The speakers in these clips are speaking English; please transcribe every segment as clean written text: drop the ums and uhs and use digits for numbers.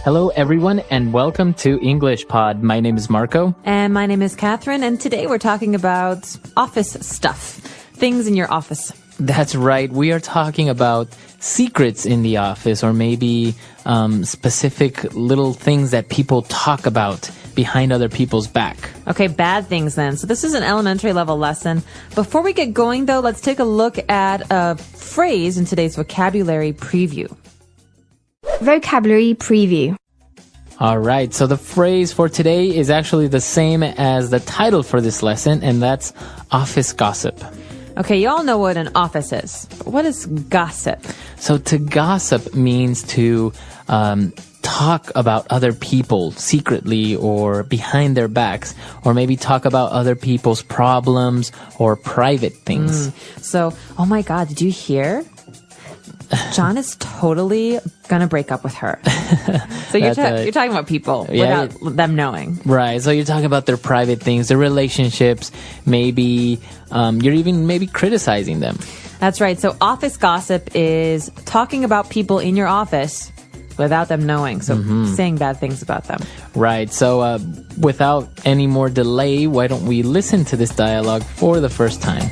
Hello, everyone, and welcome to English Pod. My name is Marco. And my name is Catherine, and today we're talking about office stuff, things in your office. That's right. We are talking about secrets in the office, or maybe specific little things that people talk about behind other people's back. Okay, bad things then. So this is an elementary level lesson. Before we get going, though, let's take a look at a phrase in today's vocabulary preview. Vocabulary preview. All right, so the phrase for today is actually the same as the title for this lesson, and that's office gossip. Okay, you all know what an office is. But what is gossip? So to gossip means to talk about other people secretly or behind their backs, or maybe talk about other people's problems or private things. So, oh my God, did you hear? John is totally gonna break up with her. So you're talking about people without them knowing. Right. So you're talking about their private things, their relationships. Maybe you're even criticizing them. That's right. So office gossip is talking about people in your office without them knowing. So saying bad things about them. Right. So without any more delay, why don't we listen to this dialogue for the first time?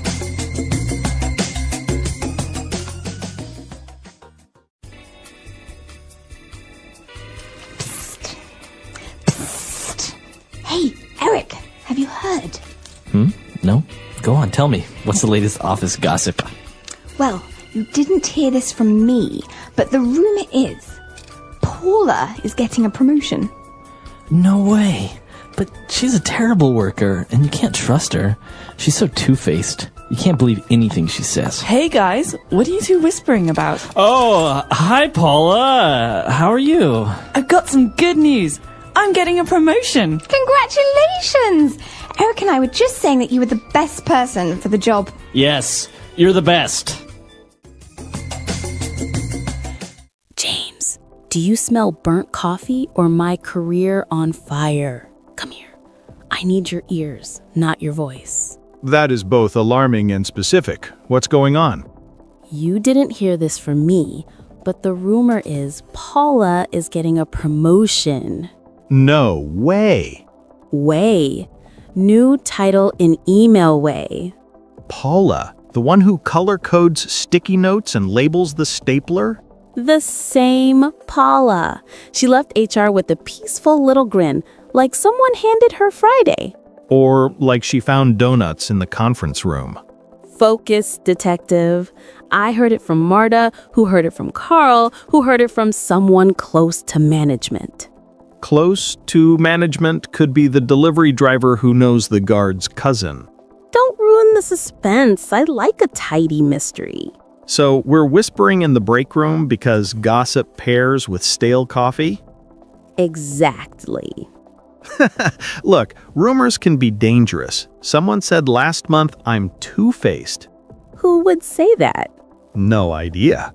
Hey, Eric, have you heard? No? Go on, tell me. What's the latest office gossip? Well, you didn't hear this from me, but the rumor is Paula is getting a promotion. No way. But she's a terrible worker, and you can't trust her. She's so two-faced. You can't believe anything she says. Hey guys, what are you two whispering about? Oh, hi Paula. How are you? I've got some good news. I'm getting a promotion. Congratulations! Eric and I were just saying that you were the best person for the job. Yes, you're the best. James, do you smell burnt coffee or my career on fire? Come here. I need your ears, not your voice. That is both alarming and specific. What's going on? You didn't hear this from me, but the rumor is Paula is getting a promotion. No way. Way. New title in email way. Paula, the one who color codes sticky notes and labels the stapler? The same Paula. She left HR with a peaceful little grin, like someone handed her Friday. Or like she found donuts in the conference room? Focus, detective. I heard it from Marta, who heard it from Carl, who heard it from someone close to management. Close to management could be the delivery driver who knows the guard's cousin. Don't ruin the suspense. I like a tidy mystery. So we're whispering in the break room because gossip pairs with stale coffee? Exactly. Look, rumors can be dangerous. Someone said last month I'm two-faced. Who would say that? No idea.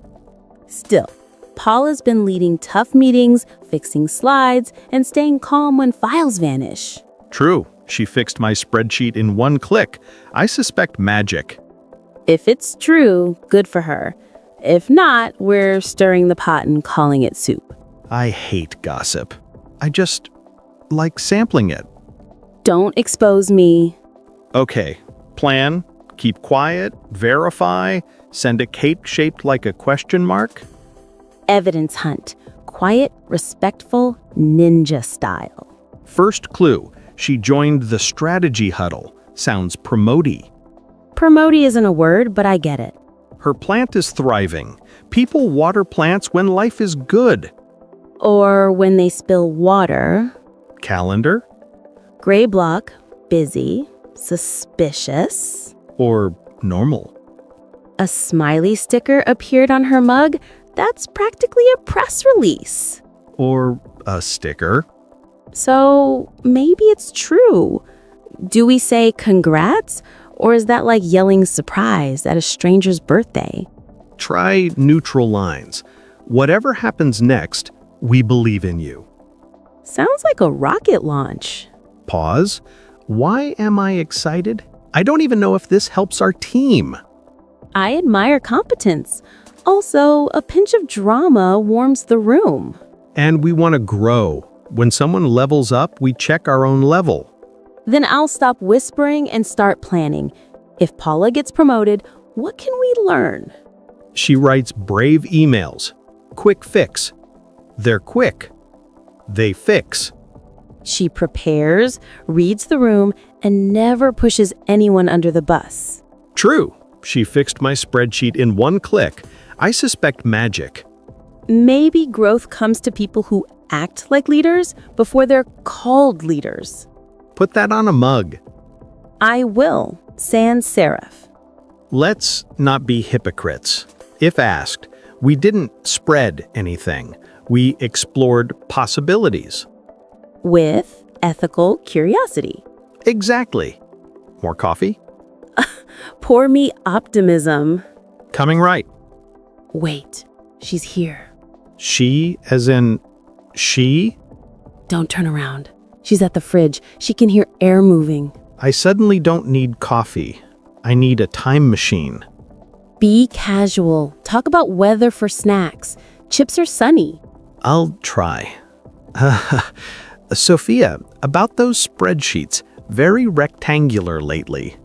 Still, Paula's been leading tough meetings, fixing slides, and staying calm when files vanish. True. She fixed my spreadsheet in one click. I suspect magic. If it's true, good for her. If not, we're stirring the pot and calling it soup. I hate gossip. I just like sampling it. Don't expose me. Okay. Plan, keep quiet, verify, send a cape shaped like a question mark. Evidence hunt. Quiet, respectful, ninja style. First clue, she joined the strategy huddle. Sounds promote-y. Promote-y isn't a word, but I get it. Her plant is thriving. People water plants when life is good. Or when they spill water. Calendar? Gray block, busy, suspicious. Or normal. A smiley sticker appeared on her mug. That's practically a press release. Or a sticker. So maybe it's true. Do we say congrats? Or is that like yelling surprise at a stranger's birthday? Try neutral lines. Whatever happens next, we believe in you. Sounds like a rocket launch. Pause. Why am I excited? I don't even know if this helps our team. I admire competence. Also, a pinch of drama warms the room. And we want to grow. When someone levels up, we check our own level. Then I'll stop whispering and start planning. If Paula gets promoted, what can we learn? She writes brave emails. Quick fix. They're quick. They fix. She prepares, reads the room, and never pushes anyone under the bus. True. She fixed my spreadsheet in one click. I suspect magic. Maybe growth comes to people who act like leaders before they're called leaders. Put that on a mug. I will. Sans serif. Let's not be hypocrites. If asked, we didn't spread anything. We explored possibilities. With ethical curiosity. Exactly. More coffee? Pour me optimism. Coming right. Wait, she's here. She, as in she? Don't turn around. She's at the fridge. She can hear air moving. I suddenly don't need coffee. I need a time machine. Be casual. Talk about weather for snacks. Chips are sunny. I'll try. Sophia, about those spreadsheets, very rectangular lately.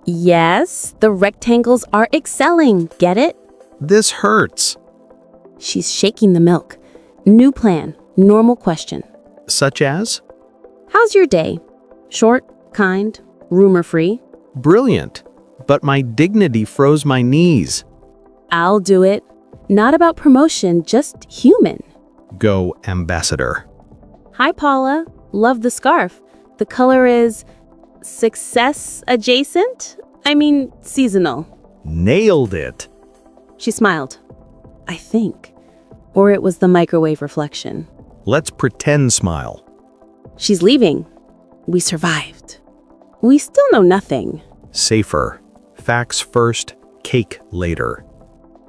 Yes, the rectangles are excelling. Get it? This hurts. She's shaking the milk. New plan. Normal question. Such as? How's your day? Short, kind, rumor-free. Brilliant. But my dignity froze my knees. I'll do it. Not about promotion, just human. Go, ambassador. Hi, Paula. Love the scarf. The color is success adjacent? I mean, seasonal. Nailed it. She smiled. I think. Or it was the microwave reflection. Let's pretend smile. She's leaving. We survived. We still know nothing. Safer. Facts first, cake later.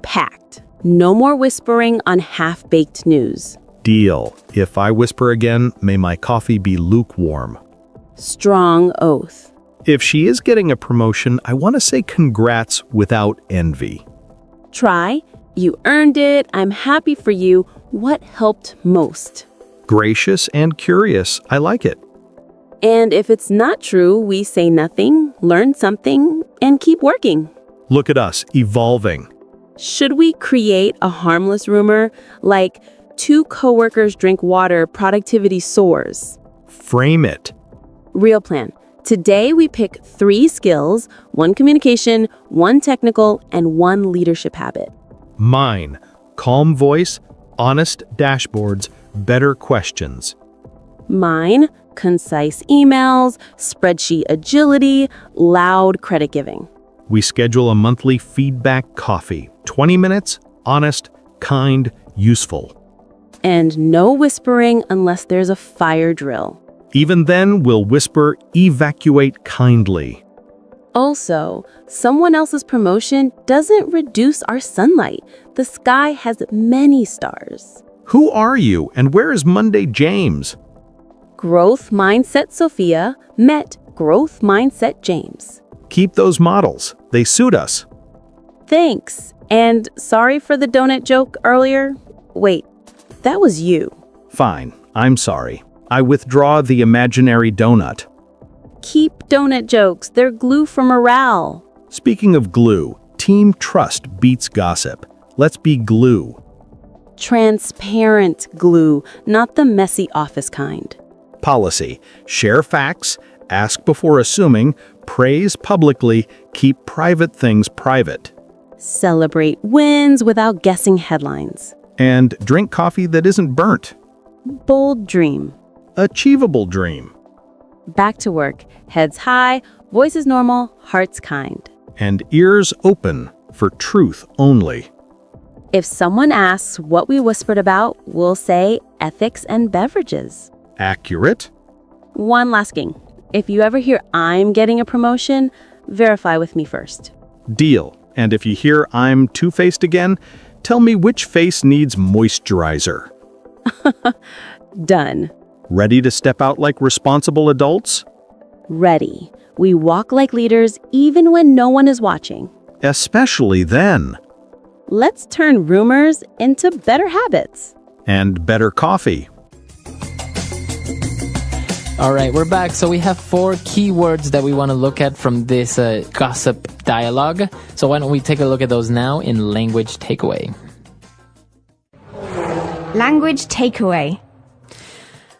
Packed. No more whispering on half-baked news. Deal. If I whisper again, may my coffee be lukewarm. Strong oath. If she is getting a promotion, I want to say congrats without envy. Try. You earned it. I'm happy for you. What helped most? Gracious and curious. I like it. And if it's not true, we say nothing, learn something, and keep working. Look at us, evolving. Should we create a harmless rumor like 2 coworkers drink water, productivity soars? Frame it. Real plan. Today we pick 3 skills, 1 communication, 1 technical, and 1 leadership habit. Mine. Calm voice, honest dashboards, better questions. Mine. Concise emails, spreadsheet agility, loud credit giving. We schedule a monthly feedback coffee. 20 minutes, honest, kind, useful. And no whispering unless there's a fire drill. Even then, we'll whisper, evacuate kindly. Also, someone else's promotion doesn't reduce our sunlight. The sky has many stars. Who are you, and where is Monday James? Growth Mindset Sophia met Growth Mindset James. Keep those models. They suit us. Thanks. And sorry for the donut joke earlier. Wait, that was you. Fine. I'm sorry. I withdraw the imaginary donut. Keep donut jokes. They're glue for morale. Speaking of glue, team trust beats gossip. Let's be glue. Transparent glue, not the messy office kind. Policy. Share facts, ask before assuming, praise publicly, keep private things private. Celebrate wins without guessing headlines. And drink coffee that isn't burnt. Bold dream. Achievable dream. Back to work. Heads high, voices normal, hearts kind. And ears open for truth only. If someone asks what we whispered about, we'll say ethics and beverages. Accurate. One last thing. If you ever hear I'm getting a promotion, verify with me first. Deal. And if you hear I'm two-faced again, tell me which face needs moisturizer. Done. Ready to step out like responsible adults? Ready. We walk like leaders even when no one is watching. Especially then. Let's turn rumors into better habits. and better coffee. All right, we're back. So we have 4 key words that we want to look at from this gossip dialogue. So why don't we take a look at those now in Language Takeaway. Language takeaway.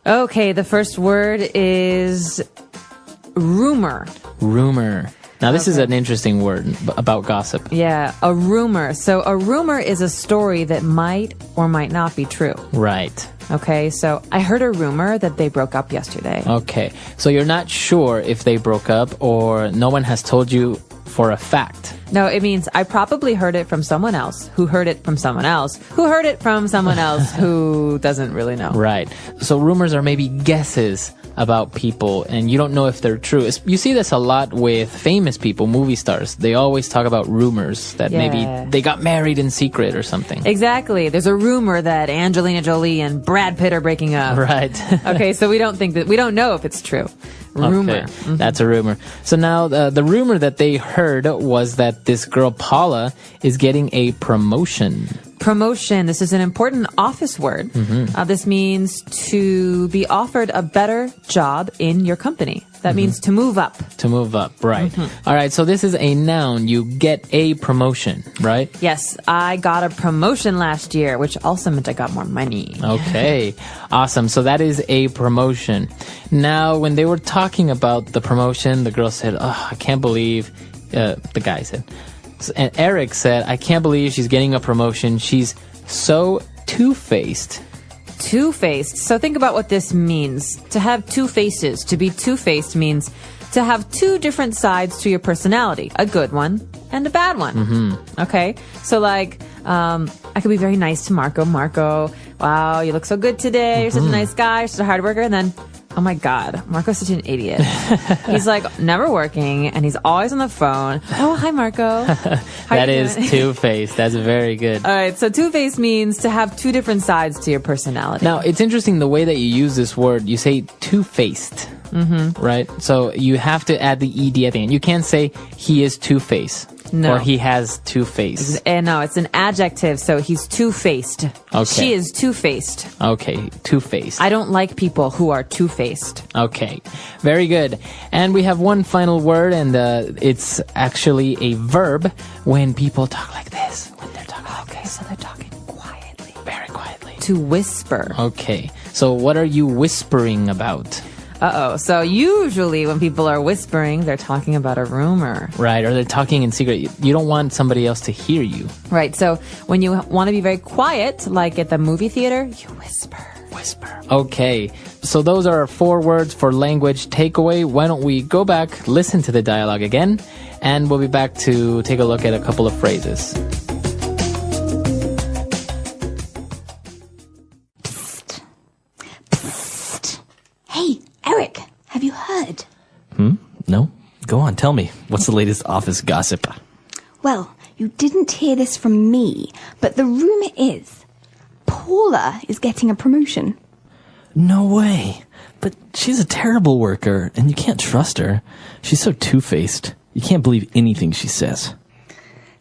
Okay, the first word is rumor. Rumor. Now, this is an interesting word about gossip. Yeah, a rumor. So a rumor is a story that might or might not be true. Right. Okay, so I heard a rumor that they broke up yesterday. Okay, so you're not sure if they broke up or no one has told you for a fact. No, it means I probably heard it from someone else who heard it from someone else who heard it from someone else who doesn't really know. Right. So rumors are maybe guesses about people and you don't know if they're true. You see this a lot with famous people, movie stars. They always talk about rumors that maybe they got married in secret or something. Exactly. There's a rumor that Angelina Jolie and Brad Pitt are breaking up. Right. Okay, so we don't know if it's true. Rumor. Okay, that's a rumor. So now the rumor that they heard was that this girl Paula is getting a promotion. Promotion. This is an important office word. This means to be offered a better job in your company. That means to move up. To move up, right. All right, so this is a noun. You get a promotion, right? Yes, I got a promotion last year, which also meant I got more money. Okay, awesome. So that is a promotion. Now, when they were talking about the promotion, the girl said, "Oh, I can't believe," the guy said, and Eric said, "I can't believe she's getting a promotion. She's so two-faced." Two-faced. So think about what this means. To have two faces. To be two-faced means to have 2 different sides to your personality. A good one and a bad one. Okay? So like, I could be very nice to Marco. Marco, wow, you look so good today. You're such a nice guy. You're such a hard worker. And then, oh my God, Marco's such an idiot. He's like never working and he's always on the phone. Oh, hi, Marco. That is two-faced. That's very good. All right. So two-faced means to have 2 different sides to your personality. Now, it's interesting the way that you use this word. You say two-faced, right? So you have to add the ED at the end. You can't say he is two-faced. No. Or he has two-faced. No, it's an adjective, so he's two-faced. Okay. She is two-faced. Okay, two-faced. I don't like people who are two-faced. Okay, very good. And we have one final word, and it's actually a verb when people talk like this. When they're talking like this. So they're talking quietly. Very quietly. To whisper. Okay, so what are you whispering about? Uh-oh. So usually when people are whispering, they're talking about a rumor. Right, or they're talking in secret. You don't want somebody else to hear you. Right, so when you want to be very quiet, like at the movie theater, you whisper. Whisper. Okay, so those are our 4 words for language takeaway. Why don't we go back, listen to the dialogue again, and we'll be back to take a look at a couple of phrases. Psst. Psst. Hey, Eric, have you heard? No? Go on, tell me. What's the latest office gossip? Well, you didn't hear this from me, but the rumor is Paula is getting a promotion. No way. But she's a terrible worker, and you can't trust her. She's so two-faced. You can't believe anything she says.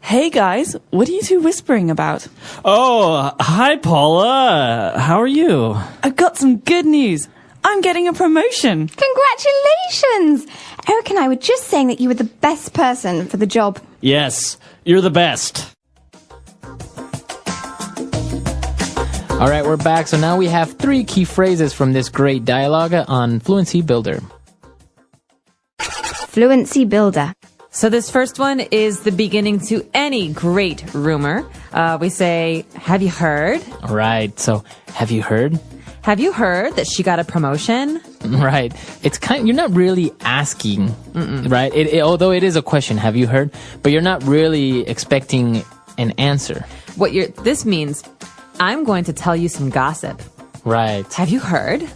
Hey guys, what are you 2 whispering about? Oh, hi, Paula. How are you? I've got some good news. I'm getting a promotion. Congratulations! Eric and I were just saying that you were the best person for the job. Yes, you're the best. All right, we're back. So now we have 3 key phrases from this great dialogue on Fluency Builder. Fluency Builder. So this first one is the beginning to any great rumor. We say, have you heard? All right, so have you heard? Have you heard that she got a promotion? Right. It's you're not really asking, right? Although it is a question, have you heard? But you're not really expecting an answer. This means, I'm going to tell you some gossip. Right. Have you heard?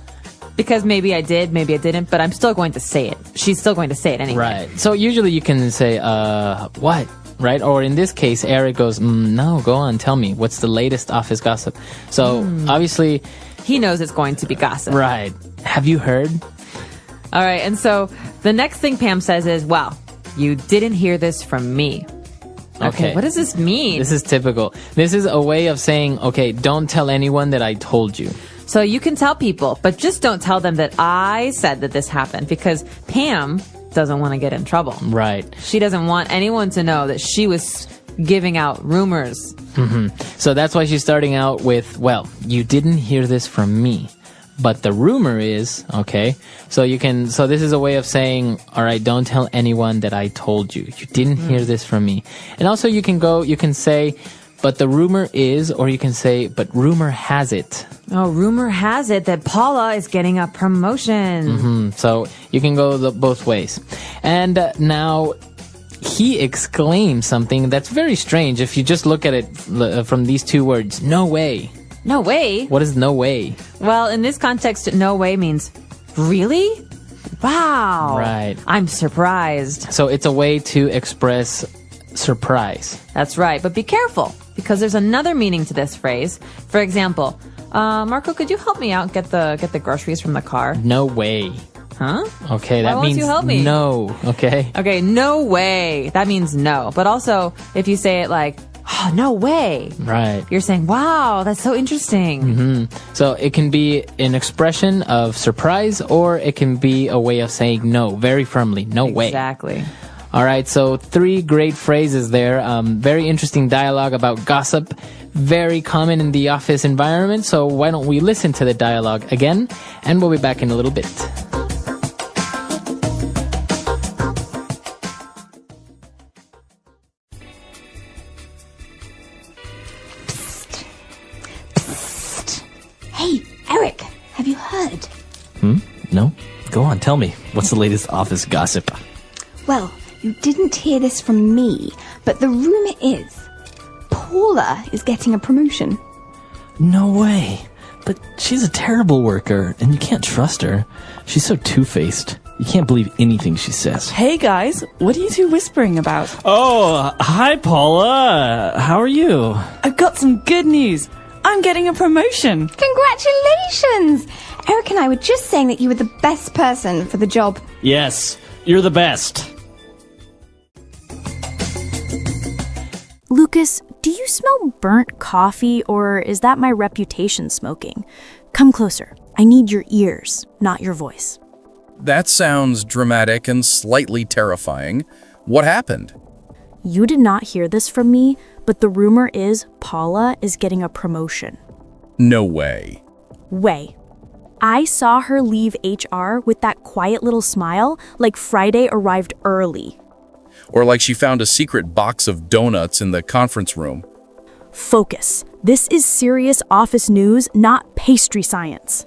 Because maybe I did, maybe I didn't, but I'm still going to say it. She's still going to say it anyway. Right. So usually you can say, what? Right? Or in this case, Eric goes, no, go on, tell me. What's the latest office gossip? So obviously... He knows it's going to be gossip. Right. Have you heard? All right. And so the next thing Pam says is, well, you didn't hear this from me. Okay. What does this mean? This is typical. This is a way of saying, okay, don't tell anyone that I told you. So you can tell people, but just don't tell them that I said that this happened, because Pam doesn't want to get in trouble. Right. She doesn't want anyone to know that she was giving out rumors. So that's why she's starting out with, well, you didn't hear this from me, but the rumor is, okay? So this is a way of saying, all right, don't tell anyone that I told you. You didn't hear this from me. And also you can say, but the rumor is, or you can say, but rumor has it. Oh, rumor has it that Paula is getting a promotion. So you can go both ways. And now he exclaims something that's very strange if you just look at it from these two words. No way. No way? What is no way? Well, in this context, no way means, really? Wow. Right. I'm surprised. So it's a way to express surprise. That's right. But be careful, because there's another meaning to this phrase. For example, Marco, could you help me out get the groceries from the car? No way. Huh? Okay, Why that won't means you help me? no. Okay. Okay, no way. That means no. But also, if you say it like, oh, no way, Right. you're saying, wow, that's so interesting. So it can be an expression of surprise, or it can be a way of saying no very firmly. No way. Exactly. All right, so 3 great phrases there. Very interesting dialogue about gossip. Very common in the office environment. So why don't we listen to the dialogue again, and we'll be back in a little bit. Hey, Eric, have you heard? No? Go on, tell me. What's the latest office gossip? Well, you didn't hear this from me, but the rumor is Paula is getting a promotion. No way. But she's a terrible worker, and you can't trust her. She's so two-faced. You can't believe anything she says. Hey guys, what are you two whispering about? Oh, hi, Paula. How are you? I've got some good news. I'm getting a promotion. Congratulations! Eric and I were just saying that you were the best person for the job. Yes, you're the best. Lucas, do you smell burnt coffee, or is that my reputation smoking? Come closer. I need your ears, not your voice. That sounds dramatic and slightly terrifying. What happened? You did not hear this from me, but the rumor is Paula is getting a promotion. No way. Way. I saw her leave HR with that quiet little smile, like Friday arrived early. Or like she found a secret box of donuts in the conference room. Focus. This is serious office news, not pastry science.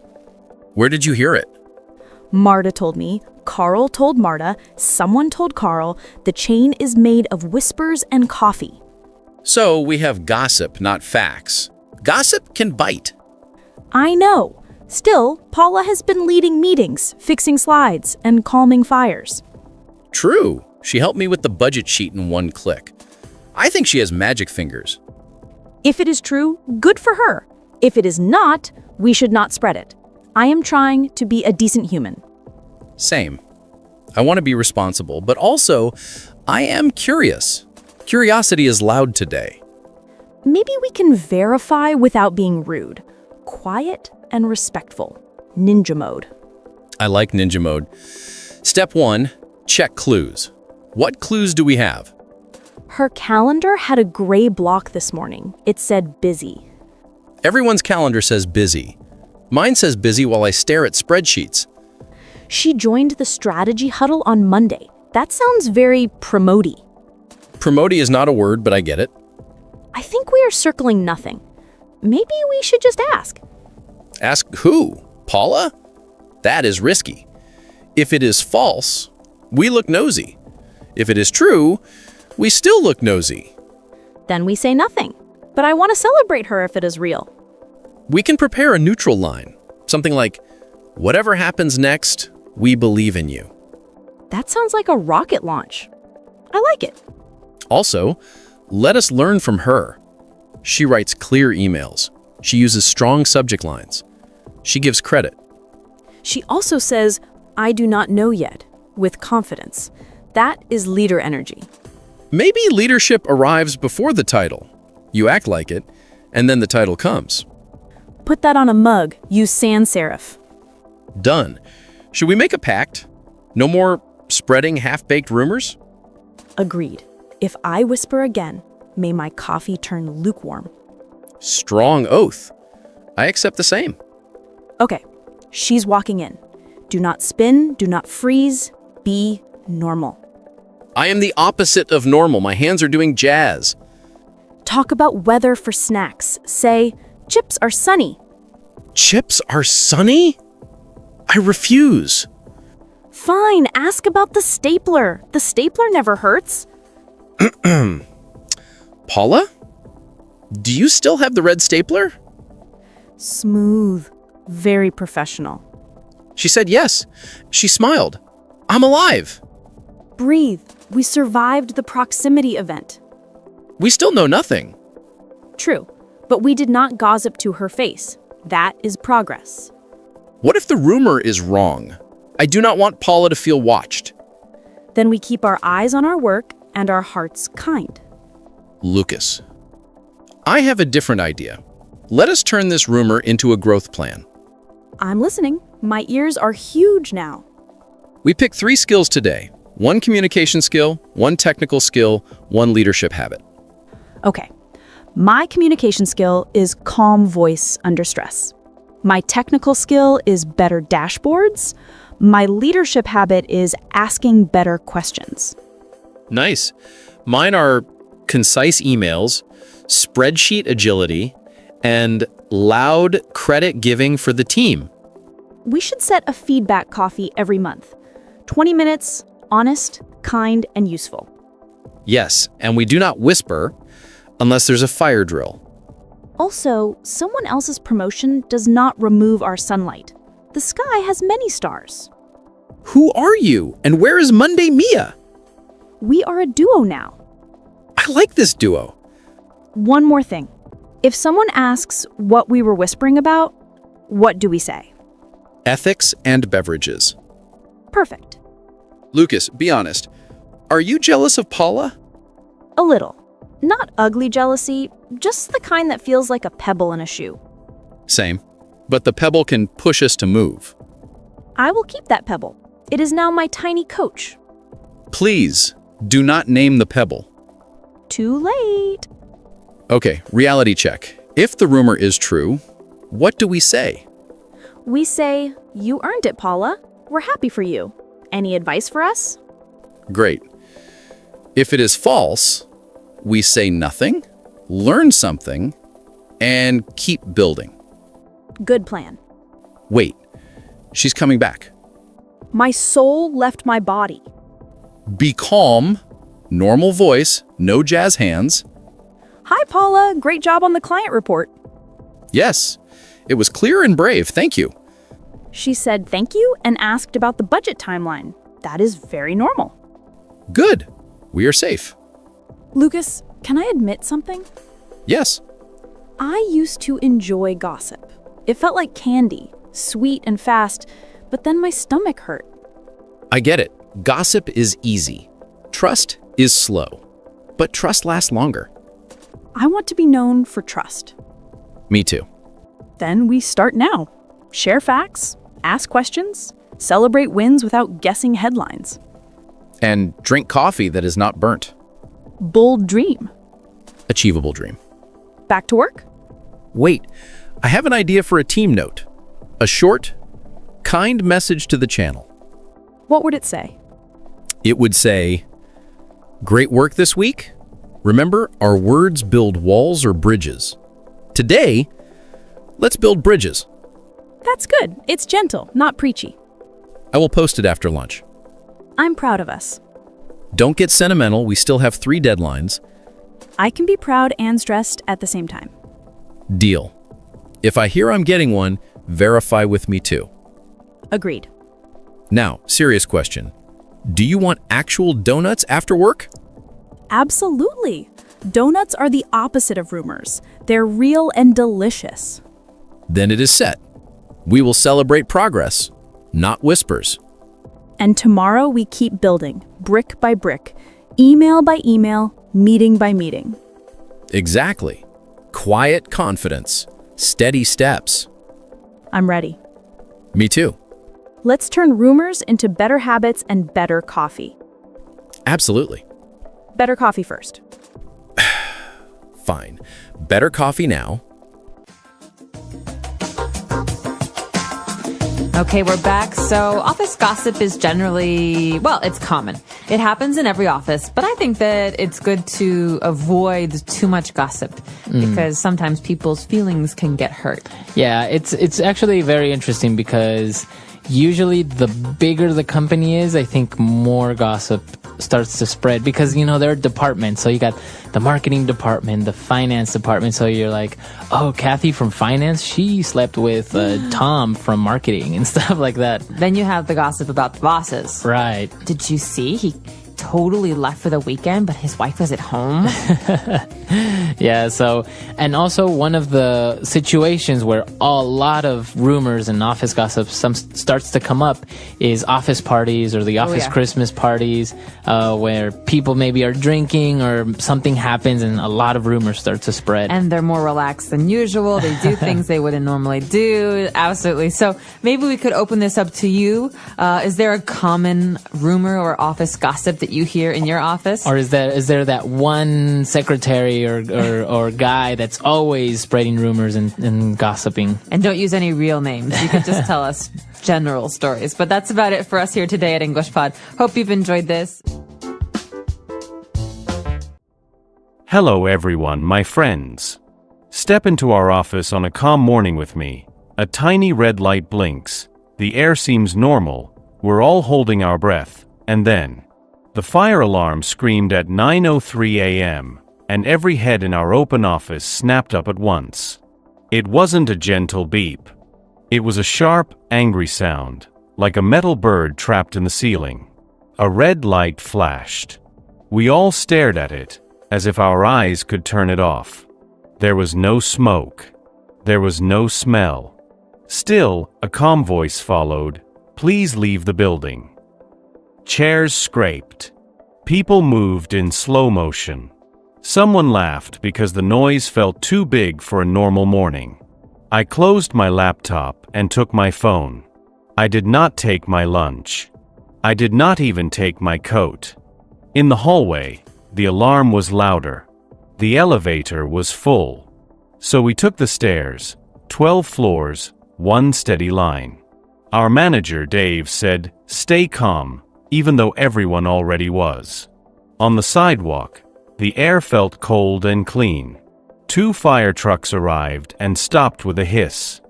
Where did you hear it? Marta told me, Carl told Marta, someone told Carl, the chain is made of whispers and coffee. So we have gossip, not facts. Gossip can bite. I know. Still, Paula has been leading meetings, fixing slides, and calming fires. True. She helped me with the budget sheet in one click. I think she has magic fingers. If it is true, good for her. If it is not, we should not spread it. I am trying to be a decent human. Same. I want to be responsible, but also, I am curious. Curiosity is loud today. Maybe we can verify without being rude. Quiet and respectful. Ninja mode. I like ninja mode. Step 1, check clues. What clues do we have? Her calendar had a gray block this morning. It said busy. Everyone's calendar says busy. Mine says busy while I stare at spreadsheets. She joined the strategy huddle on Monday. That sounds very promote-y. Promote is not a word, but I get it. I think we are circling nothing. Maybe we should just ask. Ask who? Paula? That is risky. If it is false, we look nosy. If it is true, we still look nosy. Then we say nothing. But I want to celebrate her if it is real. We can prepare a neutral line. Something like, whatever happens next, we believe in you. That sounds like a rocket launch. I like it. Also, let us learn from her. She writes clear emails. She uses strong subject lines. She gives credit. She also says, I do not know yet, with confidence. That is leader energy. Maybe leadership arrives before the title. You act like it, and then the title comes. Put that on a mug. Use sans serif. Done. Should we make a pact? No more spreading half-baked rumors? Agreed. If I whisper again, may my coffee turn lukewarm. Strong oath. I accept the same. Okay, she's walking in. Do not spin, do not freeze, be normal. I am the opposite of normal. My hands are doing jazz. Talk about weather for snacks. Say, chips are sunny. Chips are sunny? I refuse. Fine, ask about the stapler. The stapler never hurts. Paula? Do you still have the red stapler? Smooth. Very professional. She said yes. She smiled. I'm alive. Breathe. We survived the proximity event. We still know nothing. True, but we did not gossip to her face. That is progress. What if the rumor is wrong? I do not want Paula to feel watched. Then we keep our eyes on our work and our hearts kind. Lucas, I have a different idea. Let us turn this rumor into a growth plan. I'm listening. My ears are huge now. We picked 3 skills today. 1 communication skill, 1 technical skill, 1 leadership habit. Okay. My communication skill is calm voice under stress. My technical skill is better dashboards. My leadership habit is asking better questions. Nice. Mine are concise emails, spreadsheet agility, and loud credit giving for the team. We should set a feedback coffee every month. 20 minutes, honest, kind, and useful. Yes, and we do not whisper unless there's a fire drill. Also, someone else's promotion does not remove our sunlight. The sky has many stars. Who are you, and where is Monday Mia? We are a duo now. I like this duo. One more thing. If someone asks what we were whispering about, what do we say? Ethics and beverages. Perfect. Lucas, be honest. Are you jealous of Paula? A little. Not ugly jealousy, just the kind that feels like a pebble in a shoe. Same. But the pebble can push us to move. I will keep that pebble. It is now my tiny coach. Please, do not name the pebble. Too late. Okay, reality check. If the rumor is true, what do we say? We say, you earned it, Paula. We're happy for you. Any advice for us? Great. If it is false, we say nothing, learn something, and keep building. Good plan. Wait, she's coming back. My soul left my body. Be calm, normal voice, no jazz hands. Hi, Paula. Great job on the client report. Yes, it was clear and brave, thank you. She said thank you and asked about the budget timeline. That is very normal. Good, we are safe. Lucas, can I admit something? Yes. I used to enjoy gossip. It felt like candy, sweet and fast, but then my stomach hurt. I get it. Gossip is easy. Trust is slow. But trust lasts longer. I want to be known for trust. Me too. Then we start now. Share facts, ask questions, celebrate wins without guessing headlines. And drink coffee that is not burnt. Bold dream. Achievable dream. Back to work? Wait, I have an idea for a team note. A short, kind message to the channel. What would it say? It would say, great work this week. Remember, our words build walls or bridges. Today, let's build bridges. That's good. It's gentle, not preachy. I will post it after lunch. I'm proud of us. Don't get sentimental. We still have 3 deadlines. I can be proud and stressed at the same time. Deal. If I hear I'm getting one, verify with me too. Agreed. Now, serious question. Do you want actual donuts after work? Absolutely. Donuts are the opposite of rumors. They're real and delicious. Then it is set. We will celebrate progress, not whispers. And tomorrow we keep building, brick by brick, Email by email, meeting by meeting. Exactly. Quiet confidence. Steady steps. I'm ready. Me too. Let's turn rumors into better habits and better coffee. Absolutely. Better coffee first. Fine. Better coffee now. Okay, we're back. So office gossip is generally, well, it's common. It happens in every office, but I think that it's good to avoid too much gossip because sometimes people's feelings can get hurt. Yeah, it's actually very interesting because usually the bigger the company is, I think more gossip starts to spread because, you know, there are departments. So you got the marketing department, the finance department. So you're like, oh, Kathy from finance, she slept with Tom from marketing and stuff like that. Then you have the gossip about the bosses. Right. Did you see? He totally left for the weekend, but his wife was at home. Yeah, so, and also one of the situations where a lot of rumors and office gossip starts to come up is office parties or the office Christmas parties, where people maybe are drinking or something happens and a lot of rumors start to spread. And they're more relaxed than usual. They do things they wouldn't normally do. Absolutely. So maybe we could open this up to you. Is there a common rumor or office gossip that you hear in your office? Or is there that one secretary or guy that's always spreading rumors and gossiping? And don't use any real names. You can just tell us general stories. But that's about it for us here today at English Pod. Hope you've enjoyed this. Hello everyone, my friends. Step into our office on a calm morning with me. A tiny red light blinks. The air seems normal. We're all holding our breath. And then the fire alarm screamed at 9:03 a.m., and every head in our open office snapped up at once. It wasn't a gentle beep. It was a sharp, angry sound, like a metal bird trapped in the ceiling. A red light flashed. We all stared at it, as if our eyes could turn it off. There was no smoke. There was no smell. Still, a calm voice followed, "Please leave the building." Chairs scraped. People moved in slow motion. Someone laughed because the noise felt too big for a normal morning. I closed my laptop and took my phone. I did not take my lunch. I did not even take my coat. In the hallway, the alarm was louder. The elevator was full. So we took the stairs, 12 floors, one steady line. Our manager, Dave, said, "Stay calm," even though everyone already was. On the sidewalk, the air felt cold and clean. 2 fire trucks arrived and stopped with a hiss.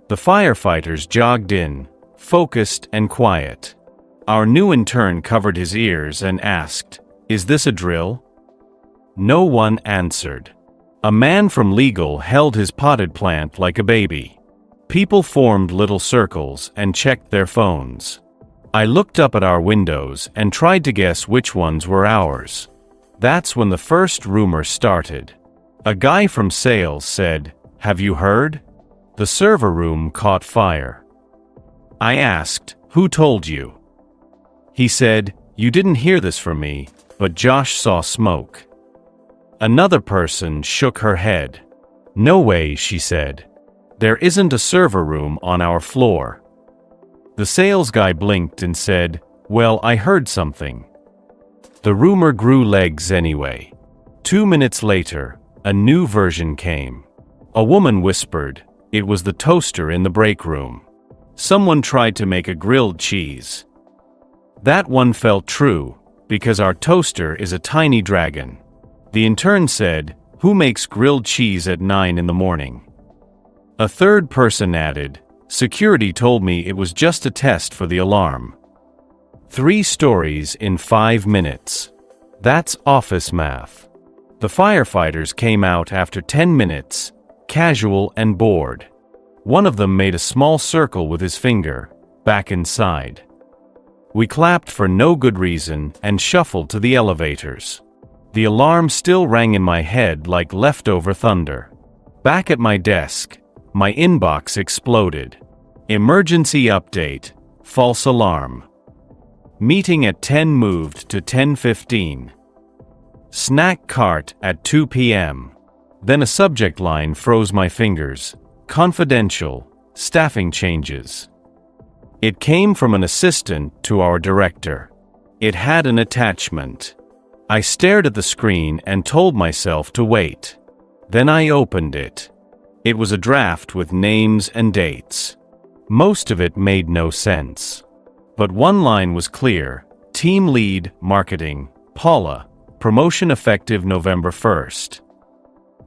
The firefighters jogged in, focused and quiet. Our new intern covered his ears and asked, "Is this a drill?" No one answered. A man from legal held his potted plant like a baby. People formed little circles and checked their phones. I looked up at our windows and tried to guess which ones were ours. That's when the first rumor started. A guy from sales said, "Have you heard? The server room caught fire." I asked, "Who told you?" He said, "You didn't hear this from me, but Josh saw smoke." Another person shook her head. "No way," she said. "There isn't a server room on our floor." The sales guy blinked and said, "Well, I heard something." The rumor grew legs anyway. 2 minutes later, a new version came. A woman whispered, it was the toaster in the break room. Someone tried to make a grilled cheese. That one felt true, because our toaster is a tiny dragon. The intern said, "Who makes grilled cheese at 9 in the morning?" A third person added, "Security told me it was just a test for the alarm." 3 stories in 5 minutes. That's office math. The firefighters came out after 10 minutes, casual and bored. One of them made a small circle with his finger, back inside. We clapped for no good reason and shuffled to the elevators. The alarm still rang in my head like leftover thunder. Back at my desk, my inbox exploded. Emergency update, false alarm. Meeting at 10 moved to 10:15. Snack cart at 2 p.m. Then a subject line froze my fingers. Confidential. Staffing changes. It came from an assistant to our director. It had an attachment. I stared at the screen and told myself to wait. Then I opened it. It was a draft with names and dates. Most of it made no sense. But one line was clear. Team lead, marketing, Paula. Promotion effective November 1st.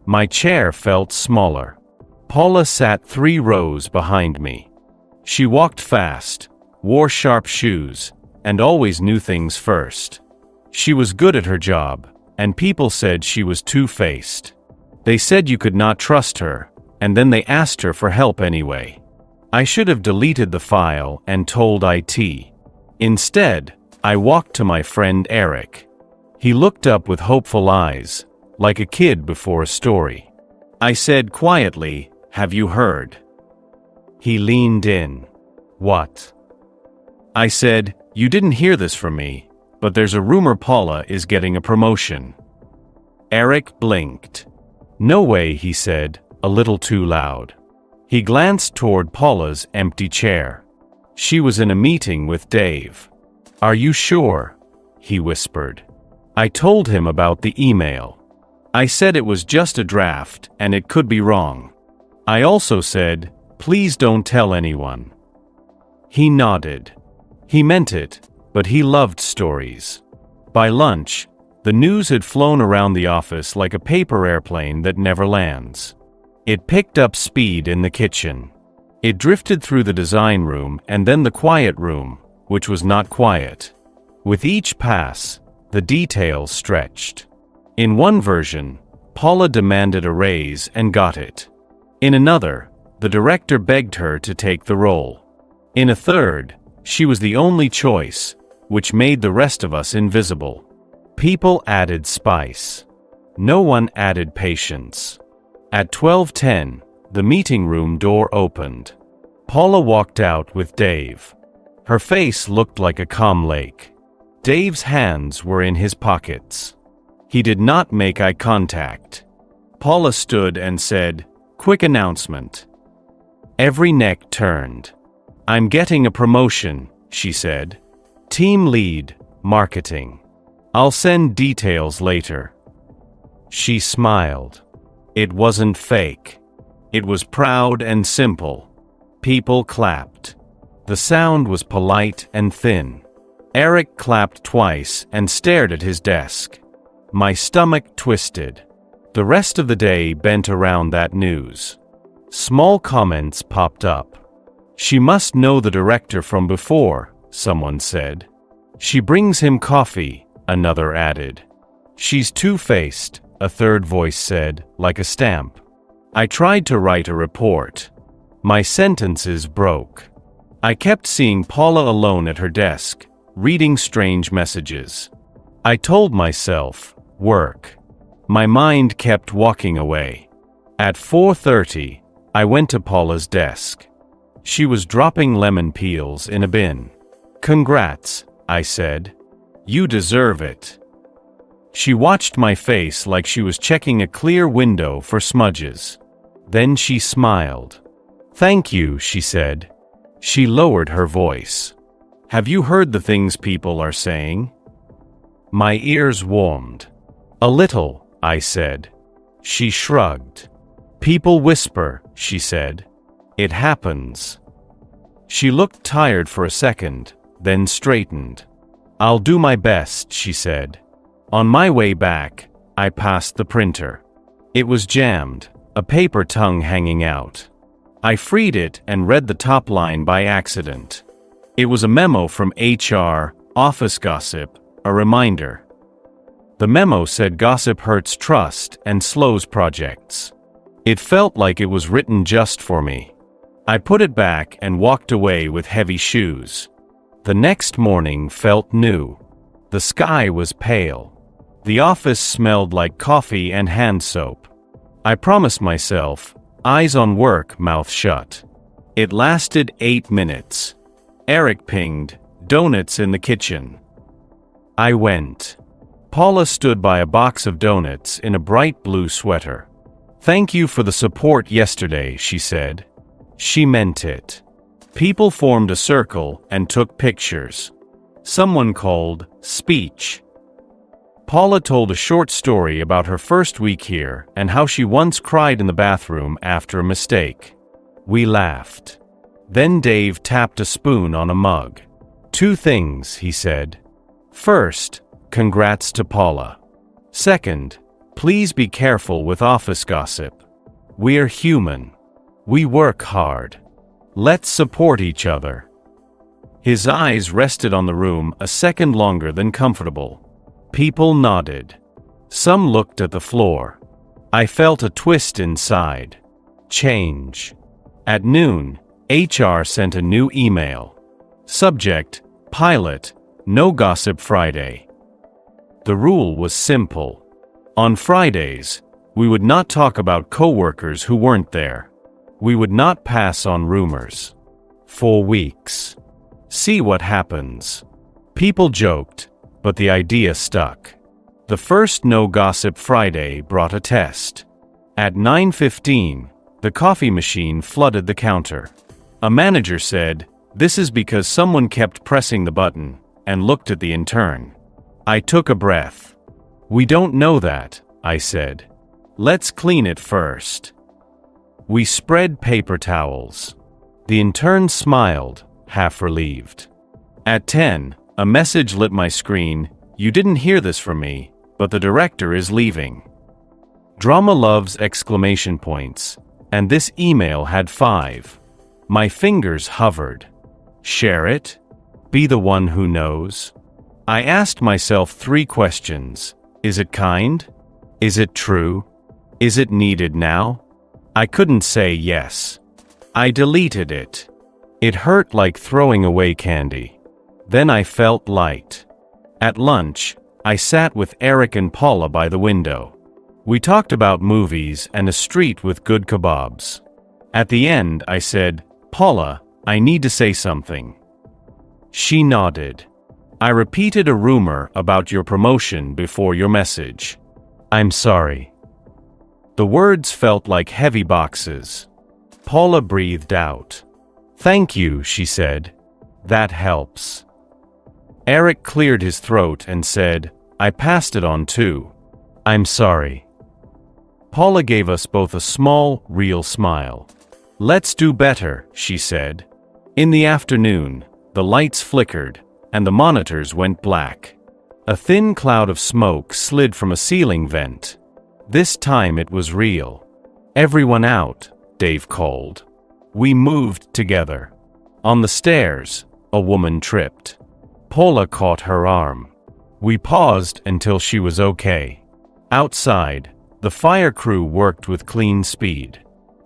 My chair felt smaller. Paula sat 3 rows behind me. She walked fast, wore sharp shoes, and always knew things first. She was good at her job, and people said she was two-faced. They said you could not trust her, and then they asked her for help anyway. I should have deleted the file and told IT. Instead, I walked to my friend Eric. He looked up with hopeful eyes, like a kid before a story. I said quietly, "Have you heard?" He leaned in. "What?" I said, "You didn't hear this from me, but there's a rumor Paula is getting a promotion." Eric blinked. "No way," he said, a little too loud. He glanced toward Paula's empty chair. She was in a meeting with Dave. "Are you sure?" he whispered. I told him about the email. I said it was just a draft and it could be wrong. I also said, "Please don't tell anyone." He nodded. He meant it, but he loved stories. By lunch, the news had flown around the office like a paper airplane that never lands. It picked up speed in the kitchen. It drifted through the design room and then the quiet room, which was not quiet. With each pass, the details stretched. In one version, Paula demanded a raise and got it. In another, the director begged her to take the role. In a third, she was the only choice, which made the rest of us invisible. People added spice. No one added patience. At 12:10, the meeting room door opened. Paula walked out with Dave. Her face looked like a calm lake. Dave's hands were in his pockets. He did not make eye contact. Paula stood and said, "Quick announcement." Every neck turned. "I'm getting a promotion," she said. "Team lead, marketing. I'll send details later." She smiled. It wasn't fake. It was proud and simple. People clapped. The sound was polite and thin. Eric clapped twice and stared at his desk. My stomach twisted. The rest of the day bent around that news. Small comments popped up. "She must know the director from before," someone said. "She brings him coffee," another added. "She's two-faced," a third voice said, like a stamp. I tried to write a report. My sentences broke. I kept seeing Paula alone at her desk, reading strange messages. I told myself, work. My mind kept walking away. At 4:30, I went to Paula's desk. She was dropping lemon peels in a bin. "Congrats," I said. "You deserve it." She watched my face like she was checking a clear window for smudges. Then she smiled. "Thank you," she said. She lowered her voice. "Have you heard the things people are saying?" My ears warmed. "A little," I said. She shrugged. "People whisper," she said. "It happens." She looked tired for a second, then straightened. "I'll do my best," she said. On my way back, I passed the printer. It was jammed, a paper tongue hanging out. I freed it and read the top line by accident. It was a memo from HR, office gossip, a reminder. The memo said gossip hurts trust and slows projects. It felt like it was written just for me. I put it back and walked away with heavy shoes. The next morning felt new. The sky was pale. The office smelled like coffee and hand soap. I promised myself, eyes on work, mouth shut. It lasted 8 minutes. Eric pinged, "Donuts in the kitchen." I went. Paula stood by a box of donuts in a bright blue sweater. "Thank you for the support yesterday," she said. She meant it. People formed a circle and took pictures. Someone called speech. Paula told a short story about her first week here and how she once cried in the bathroom after a mistake. We laughed. Then Dave tapped a spoon on a mug. "Two things," he said. "First, congrats to Paula. Second, please be careful with office gossip. We're human. We work hard. Let's support each other." His eyes rested on the room a second longer than comfortable. People nodded. Some looked at the floor. I felt a twist inside. Change. At noon, HR sent a new email. Subject, Pilot, No Gossip Friday. The rule was simple. On Fridays, we would not talk about coworkers who weren't there. We would not pass on rumors. 4 weeks. See what happens. People joked, but the idea stuck. The first No Gossip Friday brought a test. At 9:15, the coffee machine flooded the counter. A manager said, "This is because someone kept pressing the button," and looked at the intern. I took a breath. "We don't know that," I said. "Let's clean it first." We spread paper towels. The intern smiled, half relieved. At 10, a message lit my screen. "You didn't hear this from me, but the director is leaving." Drama loves exclamation points, and this email had 5. My fingers hovered. Share it? Be the one who knows? I asked myself 3 questions. Is it kind? Is it true? Is it needed now? I couldn't say yes. I deleted it. It hurt like throwing away candy. Then I felt light. At lunch, I sat with Eric and Paula by the window. We talked about movies and a street with good kebabs. At the end, I said, "Paula, I need to say something." She nodded. "I repeated a rumor about your promotion before your message. I'm sorry." The words felt like heavy boxes. Paula breathed out. "Thank you," she said. "That helps." Eric cleared his throat and said, "I passed it on too. I'm sorry." Paula gave us both a small, real smile. "Let's do better," she said. In the afternoon, the lights flickered, and the monitors went black. A thin cloud of smoke slid from a ceiling vent. This time it was real. "Everyone out," Dave called. We moved together. On the stairs, a woman tripped. Paula caught her arm. We paused until she was okay. Outside, the fire crew worked with clean speed.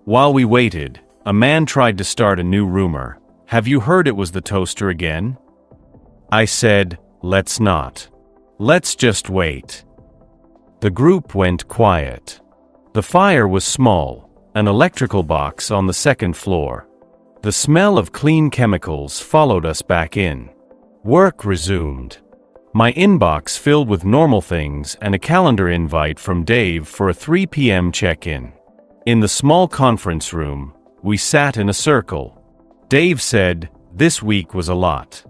While we waited, a man tried to start a new rumor. "Have you heard it was the toaster again?" I said, "Let's not. Let's just wait." The group went quiet. The fire was small, an electrical box on the second floor. The smell of clean chemicals followed us back in. Work resumed. My inbox filled with normal things and a calendar invite from Dave for a 3 p.m. check-in. In the small conference room, we sat in a circle. Dave said, "This week was a lot."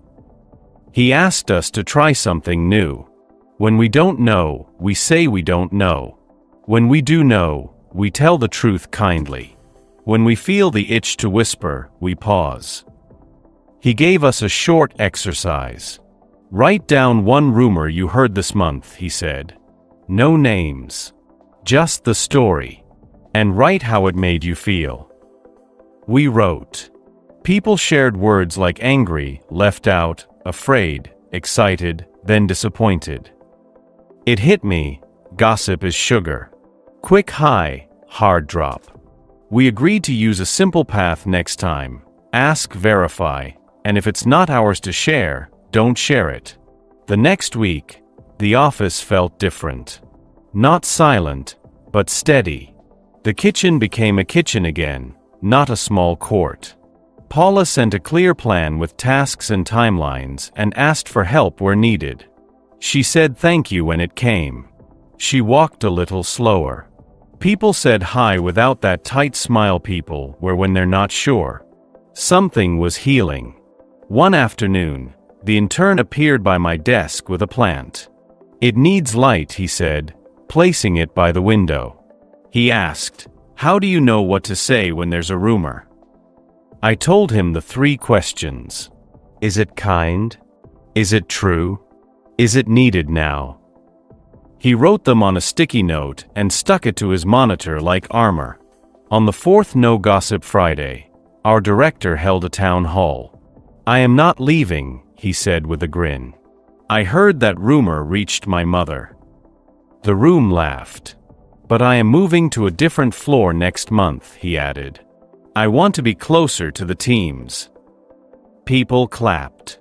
He asked us to try something new. When we don't know, we say we don't know. When we do know, we tell the truth kindly. When we feel the itch to whisper, we pause. He gave us a short exercise. "Write down one rumor you heard this month," he said. "No names. Just the story. And write how it made you feel." We wrote. People shared words like angry, left out, afraid, excited, then disappointed. It hit me, gossip is sugar. Quick high, hard drop. We agreed to use a simple path next time. Ask, verify, and if it's not ours to share, don't share it. The next week, the office felt different. Not silent, but steady. The kitchen became a kitchen again, not a small court. Paula sent a clear plan with tasks and timelines and asked for help where needed. She said thank you when it came. She walked a little slower. People said hi without that tight smile people wear when they're not sure. Something was healing. One afternoon, the intern appeared by my desk with a plant. It needs light, he said, placing it by the window. He asked, how do you know what to say when there's a rumor? I told him the 3 questions. Is it kind? Is it true? Is it needed now? He wrote them on a sticky note and stuck it to his monitor like armor. On the 4th No Gossip Friday, our director held a town hall. I am not leaving, he said with a grin. I heard that rumor reached my mother. The room laughed. But I am moving to a different floor next month, he added. I want to be closer to the teams. People clapped.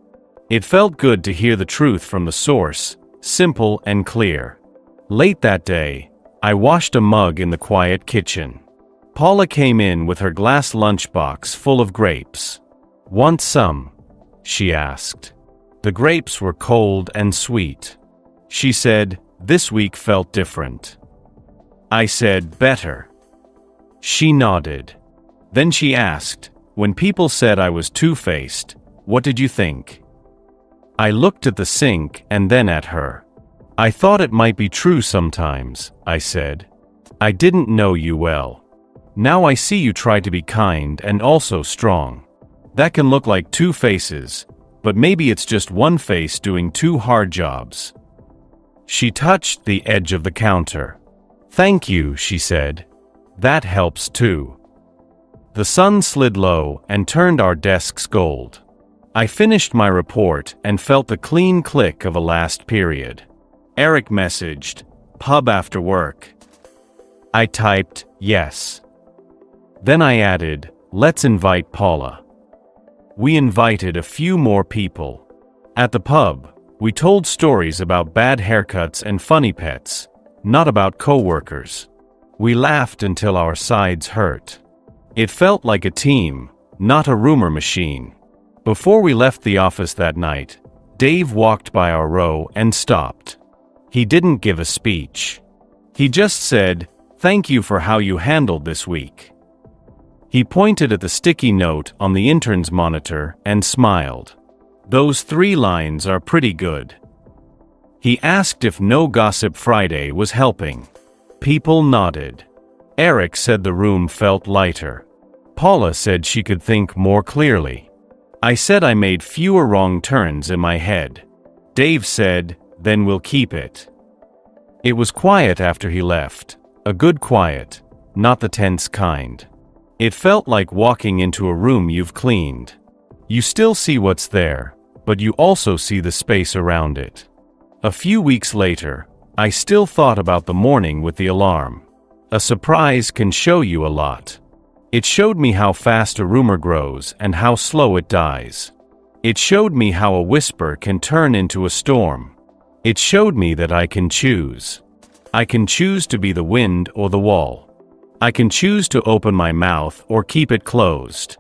It felt good to hear the truth from the source, simple and clear. Late that day, I washed a mug in the quiet kitchen. Paula came in with her glass lunchbox full of grapes. Want some? She asked. The grapes were cold and sweet. She said, this week felt different. I said, better. She nodded. Then she asked, when people said I was two-faced, what did you think? I looked at the sink and then at her. I thought it might be true sometimes, I said. I didn't know you well. Now I see you try to be kind and also strong. That can look like 2 faces, but maybe it's just one face doing 2 hard jobs. She touched the edge of the counter. Thank you, she said. That helps too. The sun slid low and turned our desks gold. I finished my report and felt the clean click of a last period. Eric messaged, pub after work. I typed, yes. Then I added, let's invite Paula. We invited a few more people. At the pub, we told stories about bad haircuts and funny pets, not about coworkers. We laughed until our sides hurt. It felt like a team, not a rumor machine. Before we left the office that night, Dave walked by our row and stopped. He didn't give a speech. He just said, thank you for how you handled this week. He pointed at the sticky note on the intern's monitor and smiled. Those 3 lines are pretty good. He asked if No Gossip Friday was helping. People nodded. Eric said the room felt lighter. Paula said she could think more clearly. I said I made fewer wrong turns in my head. Dave said, then we'll keep it. It was quiet after he left. A good quiet, not the tense kind. It felt like walking into a room you've cleaned. You still see what's there, but you also see the space around it. A few weeks later, I still thought about the morning with the alarm. A surprise can show you a lot. It showed me how fast a rumor grows and how slow it dies. It showed me how a whisper can turn into a storm. It showed me that I can choose. I can choose to be the wind or the wall. I can choose to open my mouth or keep it closed.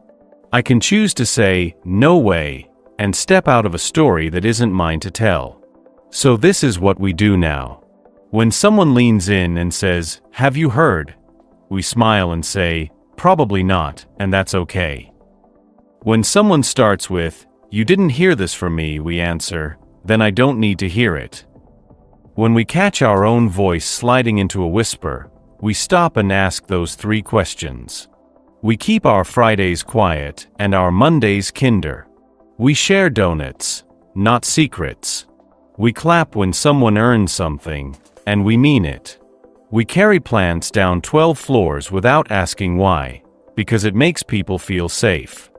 I can choose to say, no way, and step out of a story that isn't mine to tell. So this is what we do now. When someone leans in and says, have you heard? We smile and say, probably not, and that's okay. When someone starts with, you didn't hear this from me, we answer, then I don't need to hear it. When we catch our own voice sliding into a whisper, we stop and ask those 3 questions. We keep our Fridays quiet and our Mondays kinder. We share donuts, not secrets. We clap when someone earns something, and we mean it. We carry plants down 12 floors without asking why, because it makes people feel safe.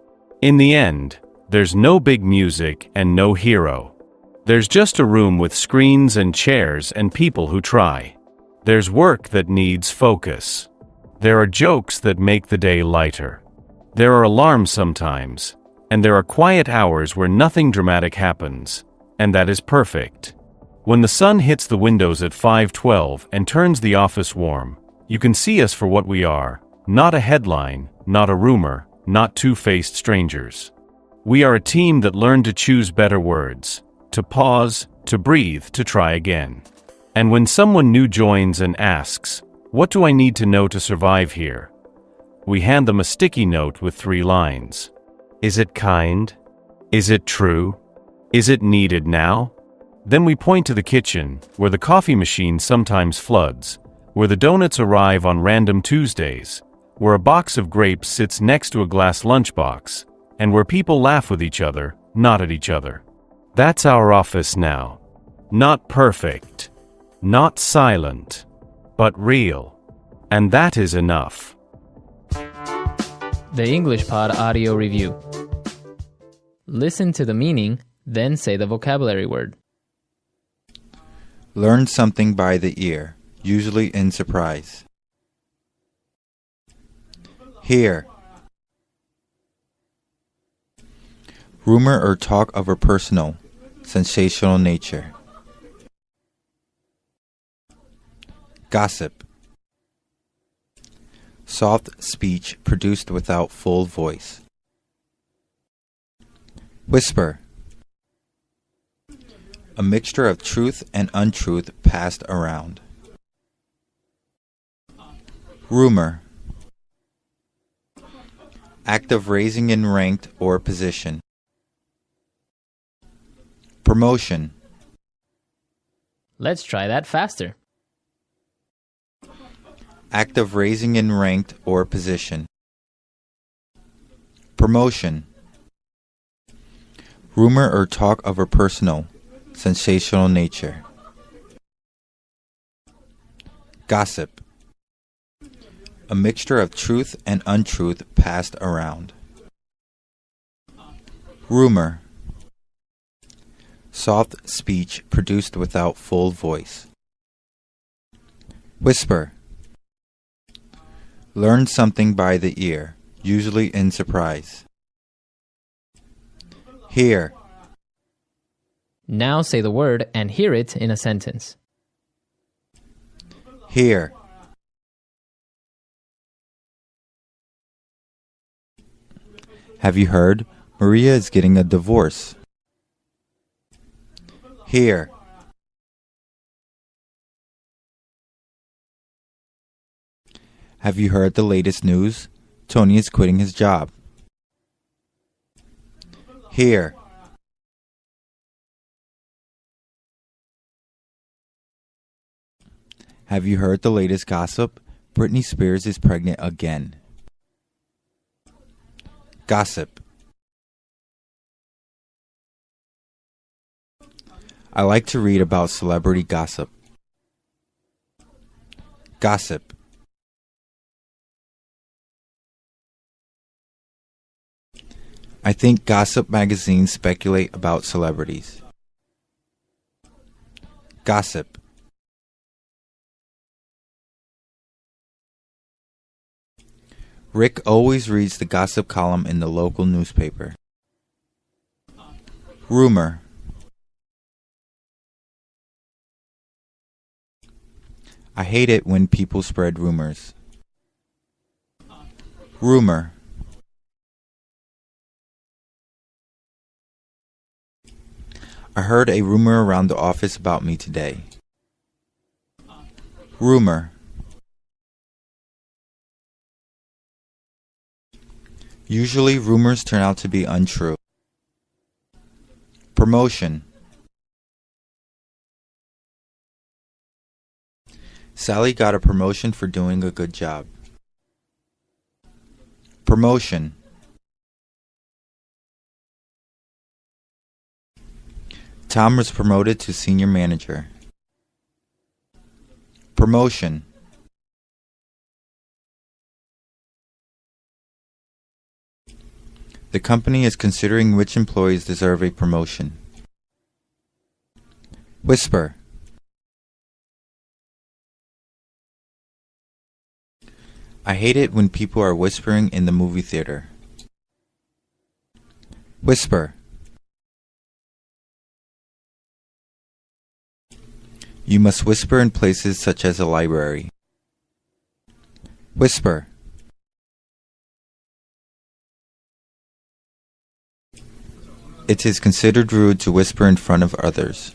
In the end, there's no big music and no hero. There's just a room with screens and chairs and people who try. There's work that needs focus. There are jokes that make the day lighter. There are alarms sometimes, and there are quiet hours where nothing dramatic happens, and that is perfect. When the sun hits the windows at 5:12 and turns the office warm, you can see us for what we are, not a headline, not a rumor, not two-faced strangers. We are a team that learned to choose better words, to pause, to breathe, to try again. And when someone new joins and asks, "What do I need to know to survive here?" we hand them a sticky note with 3 lines. Is it kind? Is it true? Is it needed now? Then we point to the kitchen, where the coffee machine sometimes floods, where the donuts arrive on random Tuesdays, where a box of grapes sits next to a glass lunchbox, and where people laugh with each other, not at each other. That's our office now. Not perfect, not silent, but real. And that is enough. The English Pod Audio Review. Listen to the meaning, then say the vocabulary word. Learn something by the ear, usually in surprise. Hear. Rumor or talk of a personal, sensational nature. Gossip. Soft speech produced without full voice. Whisper. A mixture of truth and untruth passed around. Rumor. Act of raising in rank or position. Promotion. Let's try that faster. Act of raising in rank or position. Promotion. Rumor or talk of a personal, sensational nature. Gossip. A mixture of truth and untruth passed around. Rumor. Soft speech produced without full voice. Whisper. Learn something by the ear, usually in surprise. Hear. Now say the word and hear it in a sentence. Hear. Have you heard? Maria is getting a divorce. Hear. Have you heard the latest news? Tony is quitting his job. Hear. Have you heard the latest gossip? Britney Spears is pregnant again. Gossip. I like to read about celebrity gossip. Gossip. I think gossip magazines speculate about celebrities. Gossip. Rick always reads the gossip column in the local newspaper. Rumor. I hate it when people spread rumors. Rumor. I heard a rumor around the office about me today. Rumor. Usually rumors turn out to be untrue. Promotion. Sally got a promotion for doing a good job. Promotion. Tom was promoted to senior manager. Promotion. The company is considering which employees deserve a promotion. Whisper. I hate it when people are whispering in the movie theater. Whisper. You must whisper in places such as a library. Whisper. It is considered rude to whisper in front of others.